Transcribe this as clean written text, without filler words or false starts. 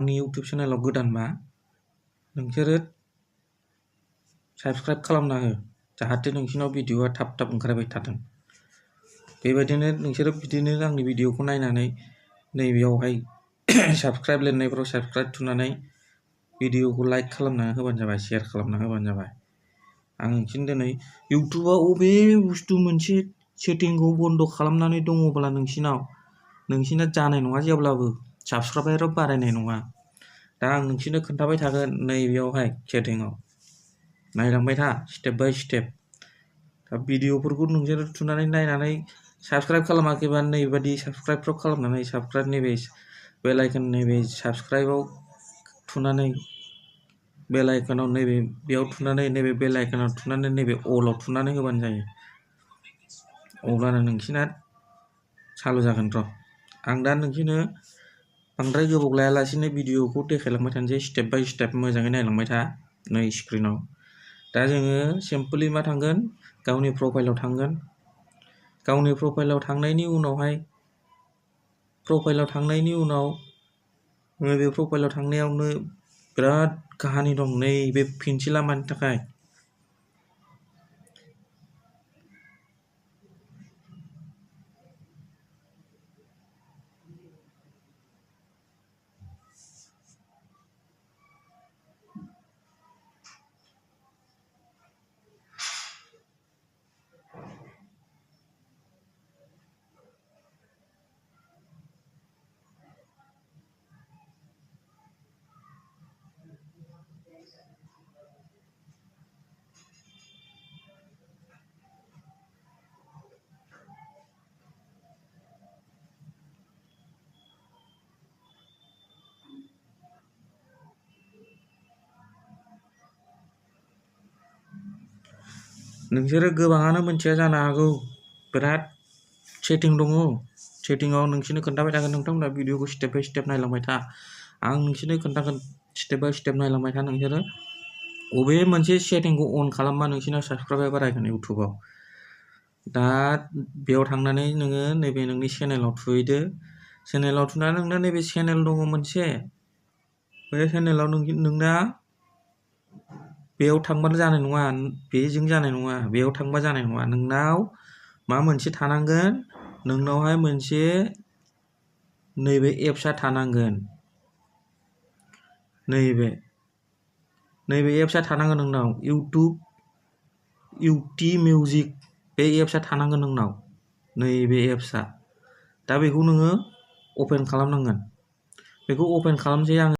आंनि YouTube चेनेलाव गोदानबा नोंसोरो subscribe खालामना हो जाहाथे नोंसिनाव भिडिअआ थाब ओंखारबाय थाथों बेबायदिनो नोंसोरो बिदिनो आंनि भिडिअखौ नायनानै नैबेयावहाय साबस्क्राइब लिरनायफोराव साबस्क्राइब थुनानै भिडिअखौ लाइक खालामना होबानो जाबाय शेयार खालामना होबानो जाबाय आं नोंसिनो दिनै YouTubeआ अबे बुस्तु मोनसे सेटिंखौ बन्द खालामनानै दङब्ला नोंसिना जानाय नङा जेब्लाबो साबस्क्राइबार बारायनाय नङा दा आं नोंसिनो खोन्थाबाय थागोन नैबेयावहाय सेटिंआव नायलांबाय था स्टेप बाय स्टेप दा भिडिअफोरखौ नोंसोरो थुनानै नायनानै साबस्क्राइब खालामाखैबा नैबादि साबस्क्राइब खालामनानै साबस्क्राइब नैबे बेल आइकन नैबे साबस्क्राइबआव थुनानै बेल आइकनाव नैबे बेयाव थुनानै नैबे बेल आइकनाव थुनानै नैबे अलाव थुनानै होबानो जायो अब्लानो नोंसिना चालु जागोन र आं दा नोंसिनो बांद्राय गोबाव लायालासिनो भिडिअखौ देखायलांबाय थानोसै स्टेप बाय स्टेप मोजाङै नायलांबाय था नै स्क्रिनाव दा जोङो सिम्पली मा थांगोन गावनि प्रफाइलाव थांगोन गावनि प्रफाइलाव थांनायनि उनाव नैबे प्रफाइलाव थांनायावनो बिराद काहानि दं नैबे फिनसि लामानि थाखाय नोंसोरो गोबाङानो मोनथिया जानो हागौ बिराद सेटिं दङ सेटिंआव नोंसिनो खोन्थाबाय थागोन नोंथांमोना भिडिअखौ स्टेप बाय स्टेप नायलांबाय था आं नोंसिनो खोन्थागोन स्टेप बाय स्टेप नायलांबाय था नोंसोरो अबे मोनसे सेटिंखौ अन खालामबा नोंसिना साबस्क्राइबार बारायगोन YouTubeआव दा बेयाव थांनानै नोङो नैबे नोंनि चेनेलाव थुहैदो चेनेलाव थुनानै नोंना नैबे चेनेल दङ मोनसे बे चेनेलाव नोंना बेयाव थांबानो जानाय नङा बेजों जानाय नङा बेयाव थांबा जानाय नङा नोंनाव मा मोनसे थानांगोन नोंनावहाय मोनसे नैबे एप्सआ थानांगोन नैबे एप्सआ थानांगोन नोंनाव YouTube मिउजिक बे एप्सआ थानांगोन नोंनाव नैबे एप्सआ दा बेखौ नोङो ओपन खालामनांगोन बेखौ ओपन खालामसै आं